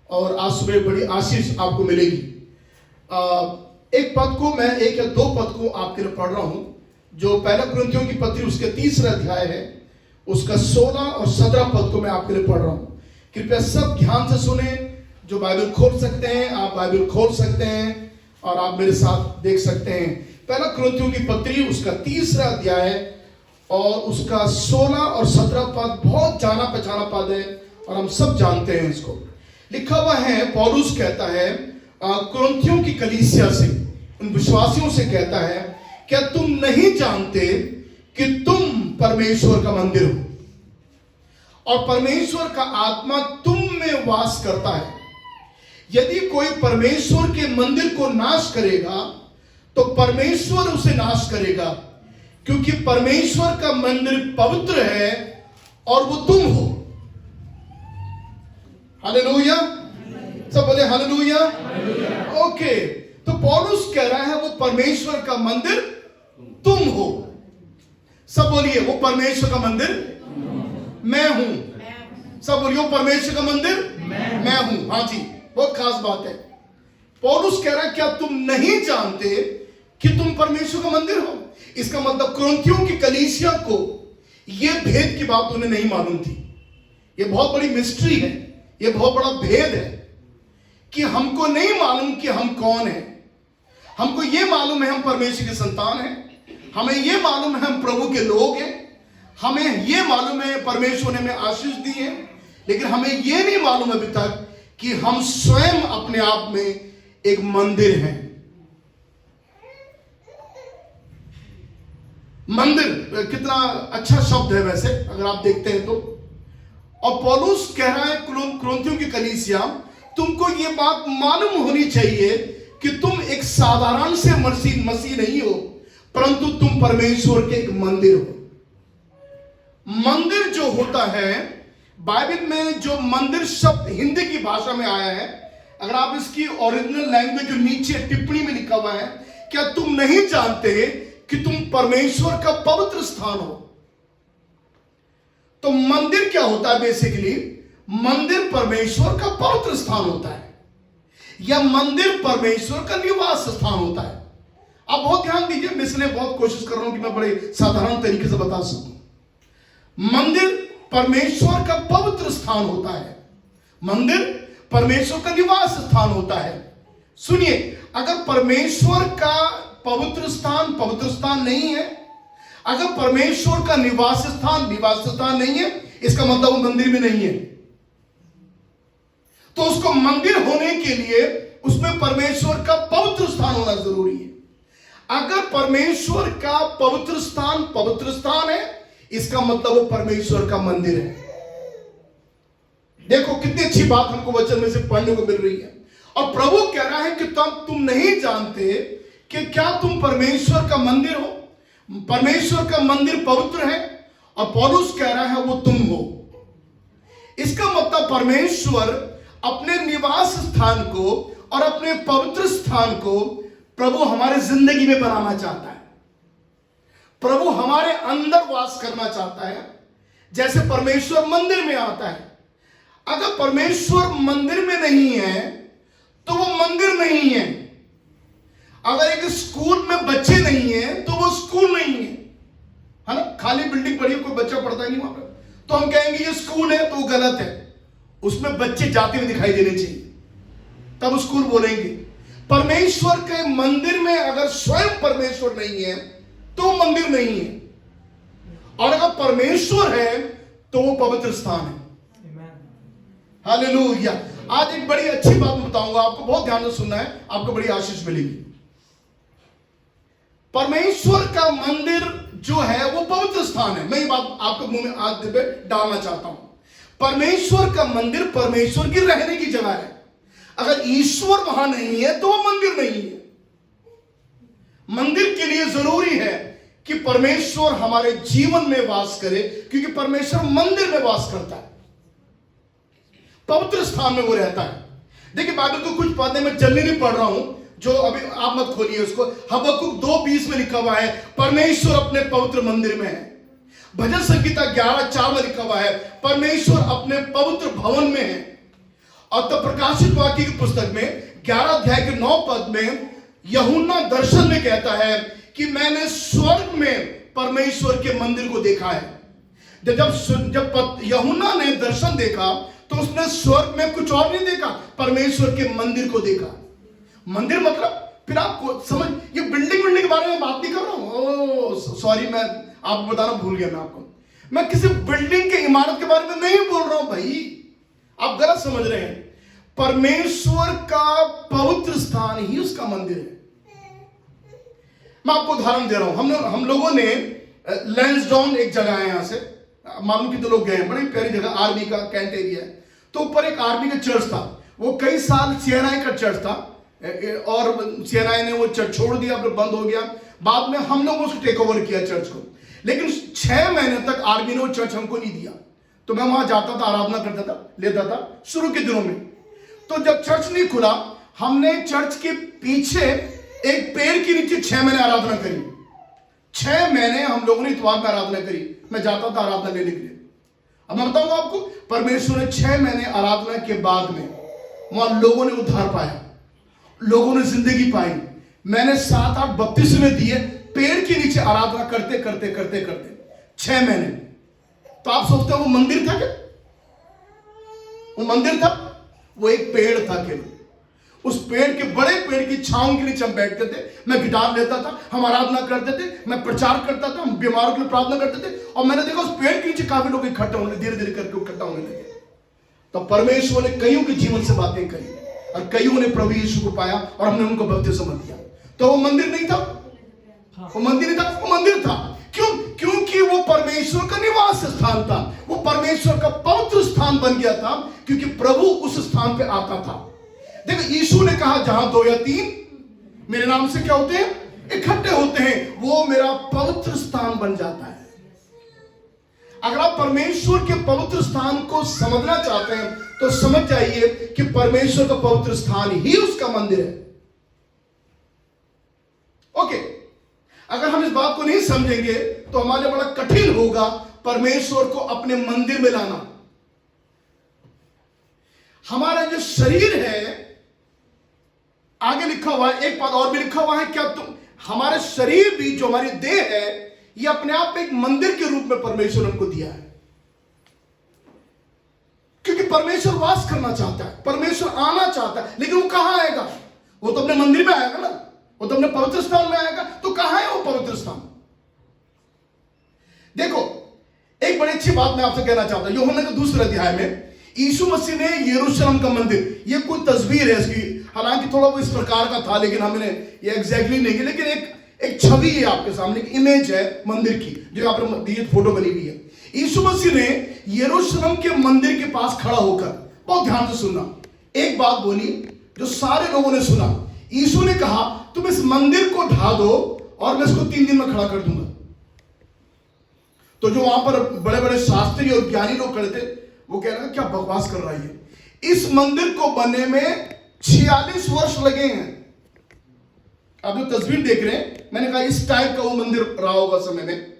और आज सुबह बड़ी आशीष आपको मिलेगी। एक पद को मैं, एक या दो पद को आपके लिए पढ़ रहा हूं, जो पहला कुरिन्थियों की पत्री उसके 3रा अध्याय है, उसका 16 और 17 पद को मैं आपके लिए पढ़ रहा हूं। कृपया सब ध्यान से सुने। जो बाइबल खोल सकते हैं आप बाइबल खोल सकते हैं और आप मेरे साथ देख सकते हैं। पहला कुरिन्थियों की पत्री उसका 3रा अध्याय और उसका 16 और 17 पद बहुत जाना पहचाना पद है और हम सब जानते हैं इसको। लिखा हुआ है, पौलुस कहता है कुरिन्थियों की कलीसिया से, उन विश्वासियों से कहता है, क्या तुम नहीं जानते कि तुम परमेश्वर का मंदिर हो और परमेश्वर का आत्मा तुम में वास करता है। यदि कोई परमेश्वर के मंदिर को नाश करेगा तो परमेश्वर उसे नाश करेगा, क्योंकि परमेश्वर का मंदिर पवित्र है और वो तुम हो। हालेलुया, सब बोले हालेलुया। ओके, तो पौलुस कह रहा है वो परमेश्वर का मंदिर तुम हो। सब बोलिए, वो परमेश्वर का मंदिर मैं हूं। सब बोलिए, वो परमेश्वर का मंदिर मैं हूं। हाँ जी, बहुत खास बात है। पौलुस कह रहा है क्या तुम नहीं जानते कि तुम परमेश्वर का मंदिर हो। इसका मतलब कुरिन्थियों की कलीसिया को यह भेद की बात उन्हें नहीं मालूम थी। यह बहुत बड़ी मिस्ट्री है, यह बहुत बड़ा भेद है कि हमको नहीं मालूम कि हम कौन हैं। हमको यह मालूम है हम परमेश्वर के संतान हैं, हमें यह मालूम है हम प्रभु के लोग हैं, हमें यह मालूम है परमेश्वर ने हमें आशीष दी है, लेकिन हमें यह नहीं मालूम अभी तक कि हम स्वयं अपने आप में एक मंदिर हैं। मंदिर कितना अच्छा शब्द है वैसे अगर आप देखते हैं तो। और पौलुस कह रहा है कुरिन्थियों की कलीसिया, तुमको यह बात मालूम होनी चाहिए कि तुम एक साधारण से मसीह नहीं हो, परंतु तुम परमेश्वर के एक मंदिर हो। मंदिर जो होता है, बाइबल में जो मंदिर शब्द हिंदी की भाषा में आया है, अगर आप इसकी ओरिजिनल लैंग्वेज जो नीचे टिप्पणी में लिखा हुआ है, क्या तुम नहीं जानते कि तुम परमेश्वर का पवित्र स्थान हो। तो मंदिर क्या होता है? बेसिकली मंदिर परमेश्वर का पवित्र स्थान होता है, या मंदिर परमेश्वर का निवास स्थान होता है। आप बहुत ध्यान दीजिए, मैं इसलिए बहुत कोशिश कर रहा हूं कि मैं बड़े साधारण तरीके से बता सकूं। मंदिर परमेश्वर का पवित्र स्थान होता है, मंदिर परमेश्वर का निवास स्थान होता है। सुनिए, अगर परमेश्वर का पवित्र स्थान नहीं है, अगर परमेश्वर का निवास स्थान नहीं है, इसका मतलब वो मंदिर में नहीं है। तो उसको मंदिर होने के लिए उसमें परमेश्वर का पवित्र स्थान होना जरूरी है। अगर परमेश्वर का पवित्र स्थान है, इसका मतलब वो परमेश्वर का मंदिर है। देखो कितनी अच्छी बात हमको वचन में से पढ़ने को मिल रही है। और प्रभु कह रहा है कि तुम नहीं जानते कि क्या तुम परमेश्वर का मंदिर हो। परमेश्वर का मंदिर पवित्र है और पौलुस कह रहा है वो तुम हो। इसका मतलब परमेश्वर अपने निवास स्थान को और अपने पवित्र स्थान को प्रभु हमारे जिंदगी में बनाना चाहता है। प्रभु हमारे अंदर वास करना चाहता है, जैसे परमेश्वर मंदिर में आता है। अगर परमेश्वर मंदिर में नहीं है तो वो मंदिर नहीं है। अगर एक स्कूल में बच्चे नहीं है तो वो स्कूल नहीं है ना। खाली बिल्डिंग पड़ी, कोई बच्चा पढ़ता ही नहीं वहां पर, तो हम कहेंगे ये स्कूल है, तो वो गलत है। उसमें बच्चे जाते हुए दिखाई देने चाहिए, तब स्कूल बोलेंगे। परमेश्वर के मंदिर में अगर स्वयं परमेश्वर नहीं है तो मंदिर नहीं है, और अगर परमेश्वर है तो वो पवित्र स्थान है। हालेलुया। आज एक बड़ी अच्छी बात बताऊंगा आपको, बहुत ध्यान से सुनना है, आपको बड़ी आशीष मिलेगी। परमेश्वर का मंदिर जो है वो पवित्र स्थान है। मैं ये बात आपके मुंह में आज डालना चाहता हूं। परमेश्वर का मंदिर परमेश्वर की रहने की जगह है। अगर ईश्वर वहां नहीं है तो वो मंदिर नहीं है। मंदिर के लिए जरूरी है कि परमेश्वर हमारे जीवन में वास करे, क्योंकि परमेश्वर मंदिर में वास करता है, पवित्र स्थान में वो रहता है। देखिए बाइबल को कुछ पढ़ने में जल्दी नहीं पढ़ रहा हूं, जो अभी आप मत खोलिए उसको। हबक्कुक 2:20 में लिखा हुआ है परमेश्वर अपने पवित्र मंदिर में है। भजन संहिता 11:4 में लिखा हुआ है परमेश्वर अपने पवित्र भवन में है। और तब प्रकाशित वाक्य की पुस्तक में 11 अध्याय के 9 पद में यूहन्ना दर्शन में कहता है कि मैंने स्वर्ग में परमेश्वर के मंदिर को देखा है। जब यूहन्ना ने दर्शन देखा तो उसने स्वर्ग में कुछ और नहीं देखा, परमेश्वर के मंदिर को देखा। मंदिर मतलब, फिर आपको समझ, ये बिल्डिंग के बारे में बात नहीं कर रहा हूं, सॉरी, मैं आपको बताना भूल गया। मैं किसी बिल्डिंग के इमारत के बारे में नहीं बोल रहा हूं भाई, आप गलत समझ रहे हैं। परमेश्वर का पवित्र स्थान ही उसका मंदिर है। मैं आपको उदाहरण दे रहा हूं। हम लोगों ने लैंसडाउन एक जगह है, यहां से मालूम कितने लोग गए हैं, बड़ी प्यारी जगह, आर्मी का कैंट एरिया है। तो ऊपर एक आर्मी का चर्च था, वो कई साल सीएनआई का चर्च था और सीएनआई ने वो चर्च छोड़ दिया, फिर बंद हो गया। बाद में हम लोगों ने उसको टेक ओवर किया चर्च को, लेकिन 6 महीने तक आर्मी ने वो चर्च हमको नहीं दिया। तो मैं वहां जाता था, आराधना करता था, लेता था शुरू के दिनों में। तो जब चर्च नहीं खुला, हमने चर्च के पीछे एक पेड़ के नीचे 6 महीने आराधना करी। 6 महीने हम लोगों ने इतवार में आराधना करी। मैं जाता था आराधना लेने के लिए। अब मैं बताऊंगा आपको, परमेश्वर ने 6 महीने आराधना के बाद में वहां लोगों ने उद्धार पाया, लोगों ने जिंदगी पाई। मैंने 7-8 बपतिस्मे दिए पेड़ के नीचे आराधना करते करते करते करते 6 महीने। तो आप सोचते हो वो मंदिर था क्या? वो मंदिर था? वो एक पेड़ था केवल। उस पेड़ के, बड़े पेड़ की छांव के नीचे हम बैठते थे, मैं गिटार लेता था, हम आराधना करते थे, मैं प्रचार करता था, हम बीमारों के लिए प्रार्थना करते थे। और मैंने देखा उस पेड़ के नीचे काफी लोग इकट्ठा होने, धीरे धीरे करके इकट्ठा होने लगे। तो परमेश्वर ने कईयों के जीवन से बातें करी और कईयों ने प्रभु यीशु को पाया और हमने उनको बपतिस्मा दिया। तो वो मंदिर नहीं था, वो मंदिर नहीं था, वो मंदिर था। क्यों? क्योंकि वो परमेश्वर का निवास स्थान था, वो परमेश्वर का पवित्र स्थान बन गया था, क्योंकि प्रभु उस स्थान पे आता था। देखो, यीशु ने कहा जहां 2 या 3 मेरे नाम से क्या होते हैं, इकट्ठे होते हैं, वो मेरा पवित्र स्थान बन जाता है। अगर आप परमेश्वर के पवित्र स्थान को समझना चाहते हैं तो समझ जाइए कि परमेश्वर का पवित्र स्थान ही उसका मंदिर है। ओके, अगर हम इस बात को नहीं समझेंगे तो हमारे लिए बड़ा कठिन होगा परमेश्वर को अपने मंदिर में लाना। हमारा जो शरीर है, आगे लिखा हुआ है, एक बात और भी लिखा हुआ है, क्या तुम, हमारे शरीर भी, जो हमारी देह है, ये अपने आप में एक मंदिर के रूप में परमेश्वर हमको दिया है। क्योंकि परमेश्वर वास करना चाहता है, परमेश्वर आना चाहता है, लेकिन वो कहां आएगा? वो तो अपने मंदिर में आएगा ना, वो तो अपने पवित्र स्थान में आएगा। तो कहां है वो पवित्र स्थान? देखो, एक बड़ी अच्छी बात मैं आपसे कहना चाहता हूं। यूहन्ना के 2 अध्याय में यीशु मसीह ने यरूशलेम का मंदिर, ये कोई तस्वीर है इसकी, हालांकि थोड़ा वो इस प्रकार का था, लेकिन हमने ये एग्जैक्टली नहीं की, लेकिन एक छवि है आपके सामने, एक इमेज है मंदिर की, जो यहाँ पर फोटो बनी हुई है। यीशु मसीह ने यरूशलेम के मंदिर के पास खड़ा होकर, बहुत ध्यान से सुनना, एक बात बोली जो सारे लोगों ने सुना। यीशु ने कहा, तुम इस मंदिर को ढा दो और मैं इसको 3 दिन में खड़ा कर दूंगा। तो जो वहां पर बड़े बड़े शास्त्री और ज्ञानी लोग खड़े थे, वो कह रहे हैं क्या बकवास कर रहा है ये, इस मंदिर को बनने में 46 वर्ष लगे हैं। आप जो तस्वीर देख रहे हैं, मैंने कहा इस टाइप का वो मंदिर रहा होगा समय में।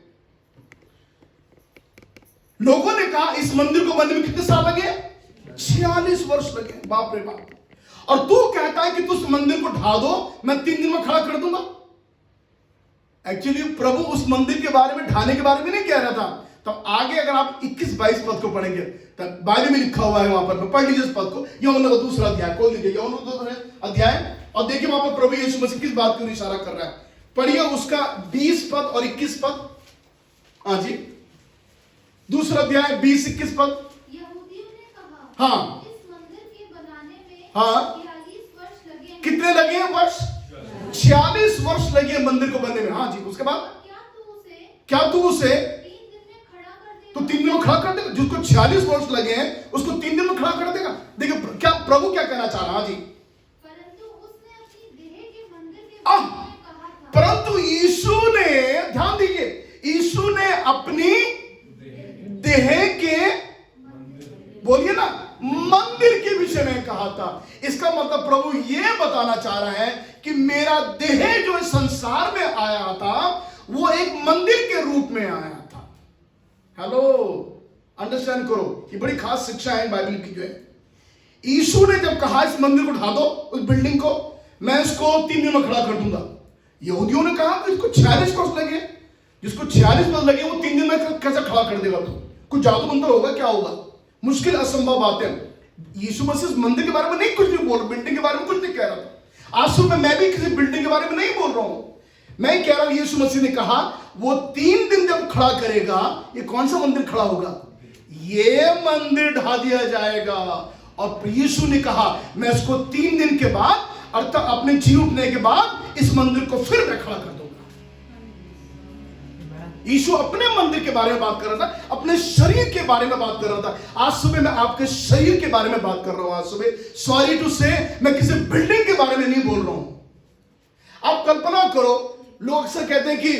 लोगों ने कहा इस मंदिर को बनने में कितने साल लगे? 46 वर्ष लगे। बाप रे बाप। और तू कहता है कि तू उस मंदिर को ढा दो, मैं 3 दिन में खड़ा कर दूंगा। एक्चुअली प्रभु उस मंदिर के बारे में, ढाने के बारे में नहीं कह रहा था। तो आगे अगर आप 21-22 पद को पढ़ेंगे, तब बाइबल में लिखा हुआ है, वहां पर पढ़ लीजिए इस पद को। यूहन्ना का 2 अध्याय खोल लीजिए, यूहन्ना 2 अध्याय, और देखिए वहां पर प्रभु यीशु मसीह किस बात को इशारा कर रहा है। पढ़िए उसका 20 पद और 21 पद। हाँ जी, 2 अध्याय 20-21 पद। यहूदियों ने कहा, हाँ, इस मंदिर के बनाने में हाँ, 46 वर्ष लगे। कितने लगे हैं वर्ष? 46 वर्ष लगे मंदिर को बनने में। हाँ जी, उसके बाद क्या तू उसे 3 दिन में खड़ा कर देगा? तो 3 दिन में खड़ा कर देगा? जिसको 46 वर्ष लगे हैं उसको 3 दिन में खड़ा कर देगा? देखिए क्या प्रभु क्या कहना चाह रहा है। जी, परंतु उसने अपनी देह के मंदिर के बारे में कहा था। परंतु यीशु ने, ध्यान दीजिए, यीशु ने अपनी देह के, बोलिए ना, मंदिर के विषय में कहा था। इसका मतलब प्रभु यह बताना चाह रहा है कि मेरा देह जो इस संसार में आया था, वो एक मंदिर के रूप में आया था। हेलो, अंडरस्टैंड करो, ये बड़ी खास शिक्षा है बाइबल की जो है। यीशु ने जब कहा इस मंदिर को ढा दो, उस बिल्डिंग को, मैं इसको 3 दिन में खड़ा कर दूंगा, यहूदियों ने कहा कि इसको 46 वर्ष लगे, जिसको 46 वर्ष लगे वो 3 दिन में कैसे खड़ा कर देगा? तो कुछ जादू मंत्र होगा, क्या होगा? मुश्किल, असंभव बात है। यीशु मसीह मंदिर के बारे में नहीं कुछ नहीं बोल रहा, बिल्डिंग के बारे में कुछ नहीं कह रहा था। आज सुबह मैं भी किसी बिल्डिंग के बारे में नहीं बोल रहा हूं, मैं कह रहा हूं यीशु मसीह ने कहा वो 3 दिन जब खड़ा करेगा, ये कौन सा मंदिर खड़ा होगा? ये मंदिर ढा दिया जाएगा। और यीशु ने कहा मैं इसको 3 दिन के बाद, अर्थात अपने जी उठने के बाद, इस मंदिर को फिर मैं खड़ा कर दूंगा। यीशु अपने मंदिर के बारे में बात कर रहा था, अपने शरीर के बारे में बात कर रहा था। आज सुबह मैं आपके शरीर के बारे में बात कर रहा हूं। आज सुबह, सॉरी टू से, मैं किसी बिल्डिंग के बारे में नहीं बोल रहा हूं। आप कल्पना करो, लोग अक्सर कहते हैं कि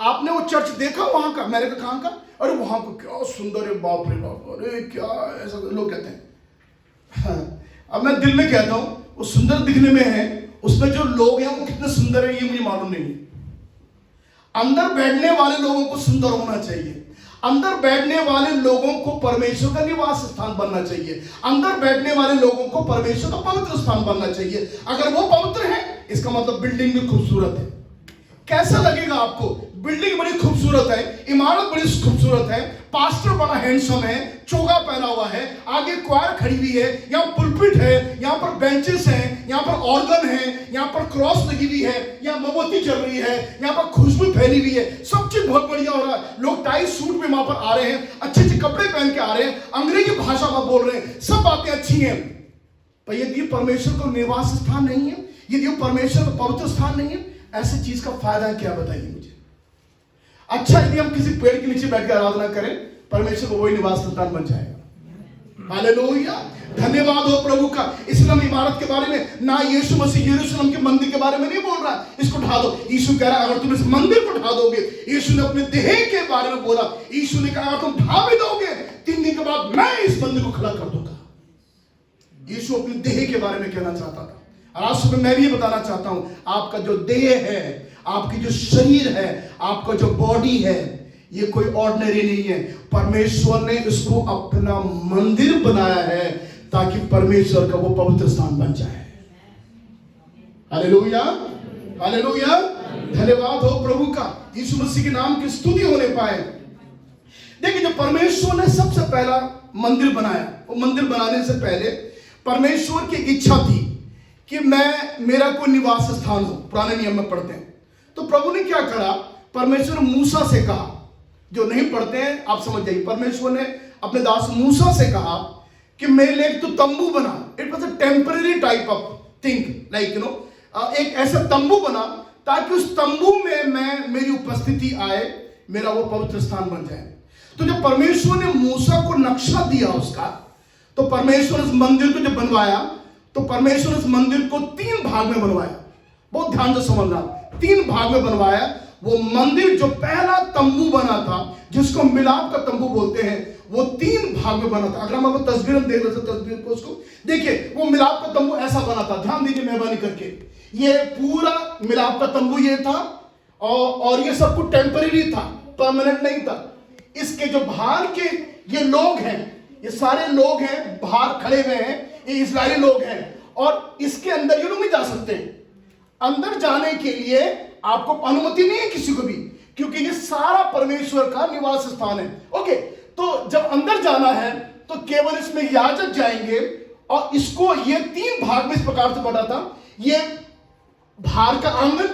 आपने वो चर्च देखा वहां का? मैंने कहा कहां का? अरे वहां को क्या सुंदर है, बाप रे बाप, अरे क्या, ऐसा लोग कहते हैं। अब मैं दिल में कहता हूं वो सुंदर दिखने में है, उसमें जो लोग हैं वो कितने सुंदर है ये मुझे मालूम नहीं है। अंदर बैठने वाले लोगों को सुंदर होना चाहिए, अंदर बैठने वाले लोगों को परमेश्वर का निवास स्थान बनना चाहिए, अंदर बैठने वाले लोगों को परमेश्वर का पवित्र स्थान बनना चाहिए। अगर वो पवित्र है, इसका मतलब बिल्डिंग भी खूबसूरत है। कैसा लगेगा आपको? बिल्डिंग बड़ी खूबसूरत है, इमारत बड़ी खूबसूरत है, पास्टर बड़ा हैंडसम है, चोगा पहना हुआ है, आगे क्वायर खड़ी हुई है, यहाँ पुलपिट है, यहाँ पर बेंचेस हैं, यहाँ पर ऑर्गन है, यहाँ पर क्रॉस लगी हुई है, यहाँ मोमबत्ती जल रही है, यहाँ पर खुशबू फैली हुई है, सब चीज बहुत बढ़िया हो रहा है। लोग टाई सूट में वहां पर आ रहे हैं, अच्छे अच्छे कपड़े पहन के आ रहे हैं, अंग्रेजी भाषा में बोल रहे हैं, सब बातें अच्छी हैं। पर यदि परमेश्वर का निवास स्थान नहीं है, यदि परमेश्वर का पवित्र स्थान नहीं है, ऐसी चीज का फायदा क्या? बताइए मुझे। अच्छा, यदि हम किसी पेड़ के नीचे बैठ कर आराधना करें, परमेश्वर को वही निवास स्थान बन जाएगा। हालेलुया, धन्यवाद हो प्रभु का। इसलिए हम इमारत के बारे में, ना यीशु मसीह यरूशलेम के मंदिर के बारे में नहीं बोल रहा इसको ढा दो। यीशु कह रहा है अगर तुम इस मंदिर को ढा दोगे, यीशु ने अपने देह के बारे में बोला, यीशु ने कहा तुम ढा भी दोगे, 3 दिन के बाद मैं इस मंदिर को खड़ा कर दूंगा। यीशु अपने देह के बारे में कहना चाहता था। आज सुबह मैं भी ये बताना चाहता हूं, आपका जो देह है, आपकी जो शरीर है, आपका जो बॉडी है, ये कोई ऑर्डिनरी नहीं है। परमेश्वर ने इसको अपना मंदिर बनाया है ताकि परमेश्वर का वो पवित्र स्थान बन जाए। हालेलुया, हालेलुया, धन्यवाद हो प्रभु का। यीशु मसीह के नाम की स्तुति होने पाए। देखिए, जब परमेश्वर ने सबसे पहला मंदिर बनाया, वो मंदिर बनाने से पहले परमेश्वर की इच्छा थी कि मेरा कोई निवास स्थान हो। पुराने नियम में पढ़ते हैं तो प्रभु ने क्या करा? परमेश्वर ने मूसा से कहा, जो नहीं पढ़ते हैं आप समझ जाइए, परमेश्वर ने अपने दास मूसा से कहा कि मेरे लिए तो तंबू बना। It was a temporary type of thing, like एक ऐसा तंबू बना ताकि उस तंबू में मेरी उपस्थिति आए, मेरा वो पवित्र स्थान बन जाए। तो जब परमेश्वर ने मूसा को नक्शा दिया उसका, तो परमेश्वर इस मंदिर को जब बनवाया, तो परमेश्वर इस मंदिर को 3 भाग में बनवाया। बहुत ध्यान से समझना, 3 भाग में बनवाया। वो मंदिर जो पहला तंबू बना था, जिसको मिलाप का तंबू बोलते हैं, वो 3 भाग में बना था। अगर हम आपको तस्वीर में देख रहे थे, तस्वीर को उसको देखिए, वो मिलाप का तंबू ऐसा बना था। ध्यान दीजिए मेहरबानी करके, ये पूरा मिलाप का तंबू ये था, और ये सब कुछ टेम्पररी था, परमानेंट नहीं था। इसके जो बाहर के ये लोग हैं, ये सारे लोग हैं बाहर खड़े हुए हैं, ये इस्राएली लोग हैं, और इसके अंदर ये लोग नहीं जा सकते। अंदर जाने के लिए आपको अनुमति नहीं है किसी को भी, क्योंकि ये सारा परमेश्वर का निवास स्थान है। ओके, तो जब अंदर जाना है तो केवल इसमें याजक जाएंगे, और इसको ये 3 भाग में इस प्रकार से बना था। ये बाहर का आंगन,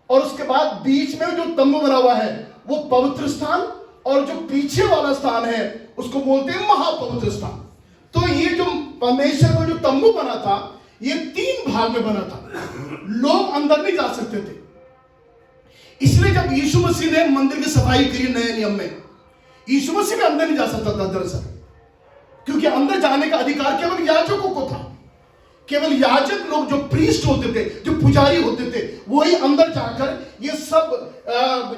और उसके बाद बीच में जो तंबू बना हुआ है वो पवित्र स्थान, और जो पीछे वाला स्थान है उसको बोलते हैं महापवित्र स्थान। तो ये जो परमेश्वर का जो तंबू बना था, ये 3 भाग में बना था। लोग अंदर नहीं जा सकते थे। इसलिए जब यीशु मसीह ने मंदिर की सफाई करी नए नियम में, यीशु मसीह भी अंदर नहीं जा सकता था दरअसल, क्योंकि अंदर जाने का अधिकार केवल याजकों को था। केवल याजक लोग, जो प्रीस्ट होते थे, जो पुजारी होते थे, वही अंदर जाकर ये सब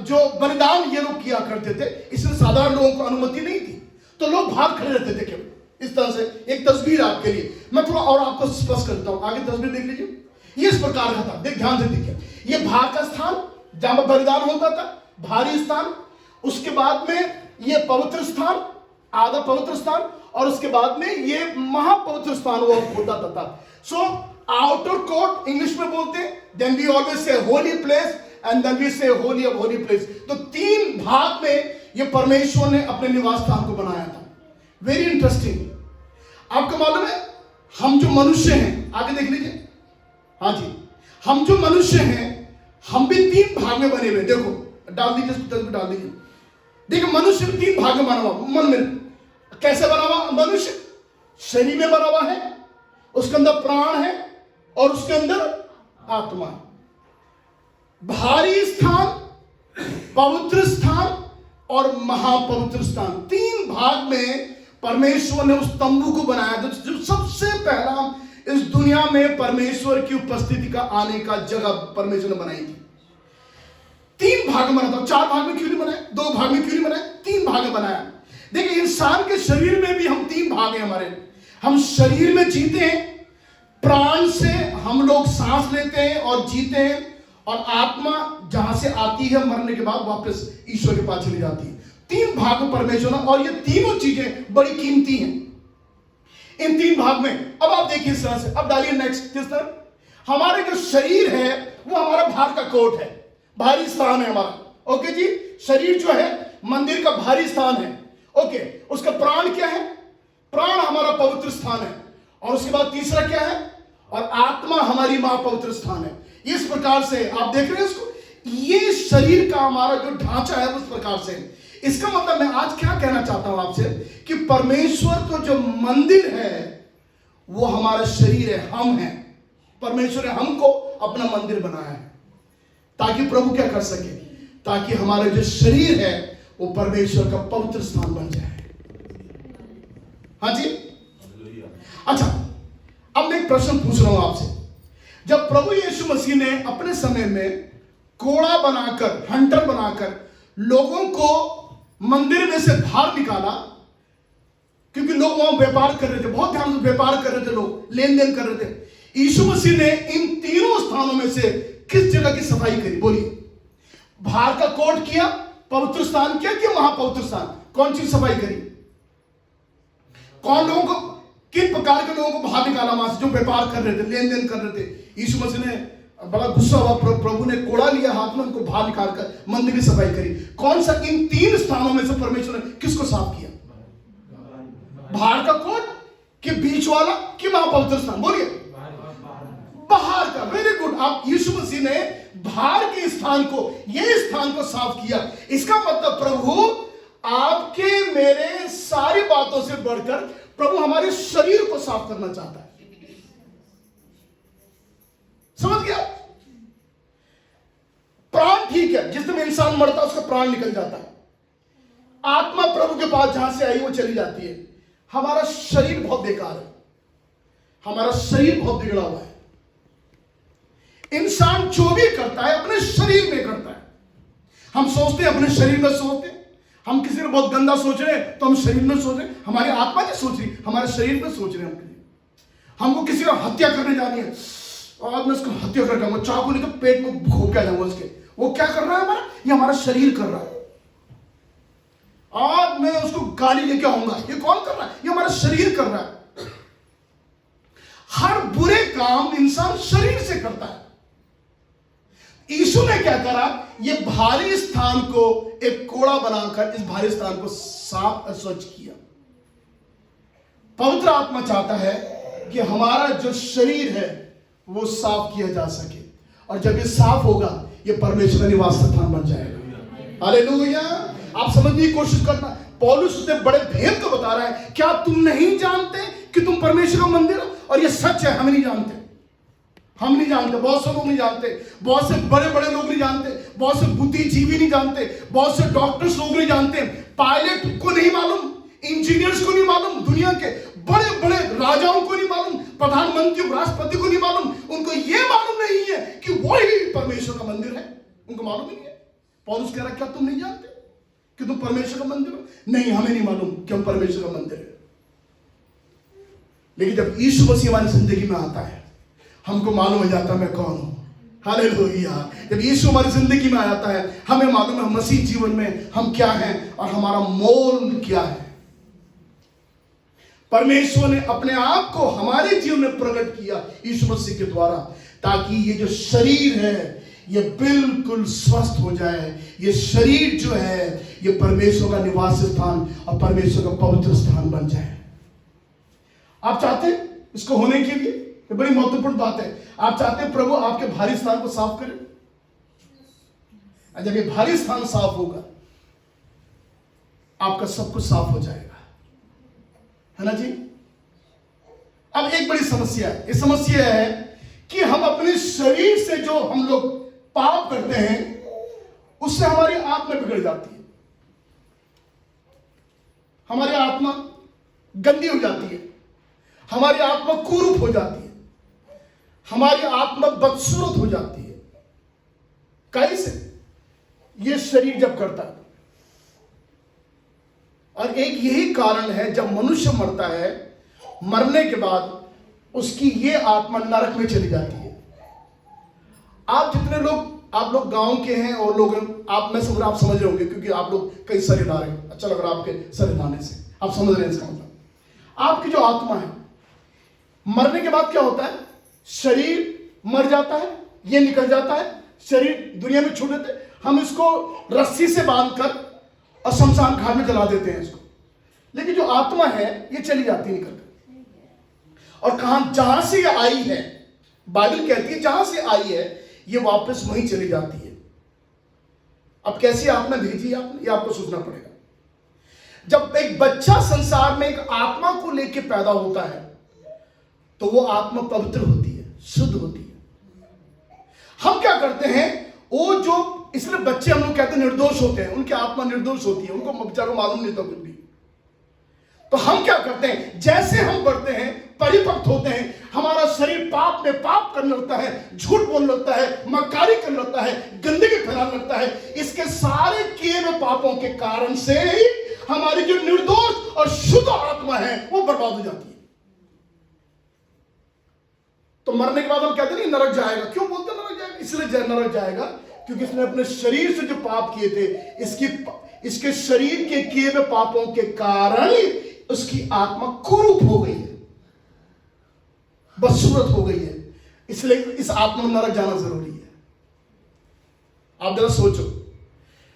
जो बलिदान ये लोग किया करते थे। इसलिए साधारण लोगों को अनुमति नहीं थी, तो लोग बाहर खड़े रहते थे केवल। इस तरह से एक तस्वीर आपके लिए मैं थोड़ा और आपको स्पष्ट करता हूं। आगे तस्वीर देख लीजिए, ये इस प्रकार का था। देख, ध्यान से देखिए, ये बाहर का स्थान जहां पर बलिदान होता था, भारी स्थान। उसके बाद में ये पवित्र स्थान, आधा पवित्र स्थान, और उसके बाद में ये महापवित्र स्थान वो होता था। सो आउटर कोर्ट इंग्लिश में बोलते हैं, then we always say holy place, and then we say holy of holy place. तो 3 भाग में ये परमेश्वर ने अपने निवास स्थान को बनाया था। Very interesting. आपको मालूम है हम जो मनुष्य हैं, आगे देख लीजिए, हाँ जी, हम जो मनुष्य हैं हम भी 3 भाग में बने हुए। देखो डाल दीजिए, तस्वीर डाल दीजिए। देखो मनुष्य 3 भाग में बना हुआ। मन में कैसे बना हुआ? मनुष्य शरीर में बना हुआ है, उसके अंदर प्राण है और उसके अंदर आत्मा है। भारी स्थान, पवित्र स्थान और महापवित्र स्थान, 3 भाग में परमेश्वर ने उस तंबू को बनाया था जो सबसे पहला इस दुनिया में परमेश्वर की उपस्थिति का आने का जगह परमेश्वर ने बनाई थी। 3 भाग में बना था। 4 भाग में क्यों नहीं बनाया? 2 भाग में क्यों नहीं बनाया? 3 भाग में बनाया। देखिए इंसान के शरीर में भी हम 3 भाग हैं हमारे। हम शरीर में जीते हैं, प्राण से हम लोग सांस लेते हैं और जीते हैं, और आत्मा जहां से आती है मरने के बाद वापस ईश्वर के पास चली जाती है। 3 भाग में परमेश्वर, और ये तीनों चीजें बड़ी कीमती हैं इन 3 भाग में। अब आप देखिए इस तरह से, अब डालिए नेक्स्ट। किस तरह हमारे जो शरीर है वो हमारा बाहर का कोट है, भारी स्थान है हमारा। ओके जी, शरीर जो है मंदिर का भारी स्थान है। ओके, उसका प्राण क्या है? प्राण हमारा पवित्र स्थान है। और उसके बाद तीसरा क्या है? और आत्मा हमारी महापवित्र स्थान है। इस प्रकार से आप देख रहे हैं इसको, ये शरीर का हमारा जो ढांचा है उस प्रकार से। इसका मतलब मैं आज क्या कहना चाहता हूं आपसे कि परमेश्वर को जो मंदिर है वो हमारा शरीर है, हम हैं। परमेश्वर ने हमको अपना मंदिर बनाया है ताकि प्रभु क्या कर सके, ताकि हमारा जो शरीर है वो परमेश्वर का पवित्र स्थान बन जाए। हाँ जी, अच्छा, अब मैं एक प्रश्न पूछ रहा हूं आपसे। जब प्रभु यीशु मसीह ने अपने समय में कोड़ा बनाकर, हंटर बनाकर लोगों को मंदिर में से बाहर निकाला, क्योंकि लोग वहां व्यापार कर रहे थे, बहुत ध्यान से व्यापार कर रहे थे, लोग लेन देन कर रहे थे। यीशु मसीह ने इन तीनों स्थानों में से किस जगह की सफाई करी? बोलिए। बाहर का कोट किया, पवित्र स्थान किया कि महापवित्र स्थान? कौन सी सफाई करी? कौन लोगों को, किन प्रकार के लोगों को बाहर निकाला वहां से जो व्यापार कर रहे थे, लेन देन कर रहे थे? यीशु मसीह ने बड़ा गुस्सा हुआ, प्रभु ने कोड़ा लिया हाथ में, उनको बाहर निकालकर मंदिर की सफाई करी। कौन सा इन 3 स्थानों में से परमेश्वर ने किसको साफ किया? बाहर का कोट कि बीच वाला कि महापवित्र स्थान? बोलिए। बाहर का। Very good. आप यीशु मसीह ने बाहर के स्थान को, ये स्थान को साफ किया। इसका मतलब प्रभु आपके मेरे सारी बातों से बढ़कर प्रभु हमारे शरीर को साफ करना चाहता है। समझ गया? प्राण ठीक है, जिस समय इंसान मरता है उसका प्राण निकल जाता है, आत्मा प्रभु के पास जहां से आई वो चली जाती है। हमारा शरीर बहुत बेकार है, हमारा शरीर बहुत बिगड़ा हुआ है। इंसान जो भी करता है अपने शरीर में करता है। हम सोचते हैं अपने शरीर में सोचते हैं, हम किसी ने बहुत गंदा सोच रहे हैं तो हम शरीर में सोच रहे हैं, हमारी आत्मा नहीं सोच रही, हमारे शरीर में सोच रहे हैं। हमको किसी का हत्या करने जानी है, आज मैं उसको हत्या कर जाऊंगा, चाकू लेकर पेट में घोंप के जाऊंगा उसके। वो क्या कर रहा है हमारा? ये हमारा शरीर कर रहा है। आज मैं उसको गाली लेके आऊंगा, ये कौन कर रहा है? ये हमारा शरीर कर रहा है। हर बुरे काम इंसान शरीर से करता है। यीशु ने क्या करा? ये भारी स्थान को एक कोड़ा बनाकर इस भारी स्थान को साफ और स्वच्छ किया। पवित्र आत्मा चाहता है कि हमारा जो शरीर है वो साफ किया जा सके, और जब ये साफ होगा ये परमेश्वर का निवास स्थान बन जाएगा। हालेलुया। आप समझने की कोशिश करना, पौलुस ने बड़े भेद को बता रहा है। क्या तुम नहीं जानते कि तुम परमेश्वर का मंदिर हो? और ये सच है, हम नहीं जानते, हम नहीं जानते, बहुत से लोग नहीं जानते, बहुत से बड़े बड़े लोग नहीं जानते, बहुत से बुद्धिजीवी नहीं जानते, बहुत से डॉक्टर्स लोग नहीं जानते, पायलट को नहीं मालूम, इंजीनियर्स को नहीं मालूम, दुनिया के बड़े बड़े राजाओं को नहीं मालूम, प्रधानमंत्री राष्ट्रपति को नहीं मालूम। उनको यह मालूम नहीं है कि वही परमेश्वर का मंदिर है, उनको मालूम ही नहीं है। पौलुस कह रहा, क्या तुम नहीं जानते कि तुम परमेश्वर का मंदिर हो? नहीं, हमें नहीं मालूम कि हम परमेश्वर का मंदिर है। लेकिन जब यीशु मसीह हमारी जिंदगी में आता है हमको मालूम हो जाता है मैं कौन हूं। हालेलुया। जब यीशु हमारी जिंदगी में आता है हमें मालूम है मसीह जीवन में हम क्या हैं और हमारा मोल क्या है। परमेश्वर ने अपने आप को हमारे जीवन में प्रकट किया यीशु मसीह के द्वारा, ताकि ये जो शरीर है ये बिल्कुल स्वस्थ हो जाए। ये शरीर जो है ये परमेश्वर का निवास स्थान और परमेश्वर का पवित्र स्थान बन जाए। आप चाहते हैं इसको होने के लिए? ये बड़ी महत्वपूर्ण बात है। आप चाहते हैं प्रभु आपके भारी स्थान को साफ करे? जब ये भारी स्थान साफ होगा आपका सब कुछ साफ हो जाएगा, है ना जी। अब एक बड़ी समस्या है, ये समस्या है कि हम अपने शरीर से जो हम लोग पाप करते हैं उससे हमारी आत्मा बिगड़ जाती है, हमारी आत्मा गंदी हो जाती है, हमारी आत्मा कुरूप हो जाती है, हमारी आत्मा बदसूरत हो जाती है। कैसे? ये शरीर जब करता है। और एक यही कारण है, जब मनुष्य मरता है, मरने के बाद उसकी ये आत्मा नरक में चली जाती है। आप जितने लोग, आप लोग गांव के हैं और लोग आप, मैं समझ, आप समझ रहे होंगे क्योंकि आप लोग कई सरेदार हैं। अच्छा लग रहा है आपके सरेदाने से, आप समझ रहे हैं इसका मतलब। आपकी जो आत्मा है मरने के बाद क्या होता है? शरीर मर जाता है, ये निकल जाता है, शरीर दुनिया में छोड़ देते, हम इसको रस्सी से बांधकर और शमशान घाट में जला देते हैं इसको। लेकिन जो आत्मा है ये चली जाती है निकल कर, और कहां, जहां से ये आई है, बाइबल कहती है जहां से आई है ये वापस वहीं चली जाती है। अब कैसी आत्मा भेजी आपने, ये आपको सोचना पड़ेगा। जब एक बच्चा संसार में एक आत्मा को लेकर पैदा होता है तो वो आत्मा पवित्र होती है, शुद्ध होती है। हम क्या करते हैं, वो जो, इसलिए बच्चे हम लोग कहते हैं निर्दोष होते हैं, उनकी आत्मा निर्दोष होती है, उनको बेचारों को मालूम नहीं था कुछ भी। तो हम क्या करते हैं, जैसे हम बढ़ते हैं, परिपक्व होते हैं, हमारा शरीर पाप में पाप करने लगता है, झूठ बोलने लगता है, मक्कारी करने लगता है, गंदगी फैलाने लगता है। इसके सारे किए हुए पापों के कारण से ही हमारी जो निर्दोष और शुद्ध आत्मा है वो बर्बाद हो जाती है। तो मरने के बाद हम कहते नहीं नरक जाएगा। क्यों बोलते नरक जाएगा? इसलिए नरक जाएगा क्योंकि इसने अपने शरीर से जो पाप किए थे, इसके शरीर के किए हुए पापों के कारण उसकी आत्मा कुरूप हो गई है, बदसूरत हो गई है। इसलिए इस आत्मा में नरक जाना जरूरी है। आप जरा सोचो,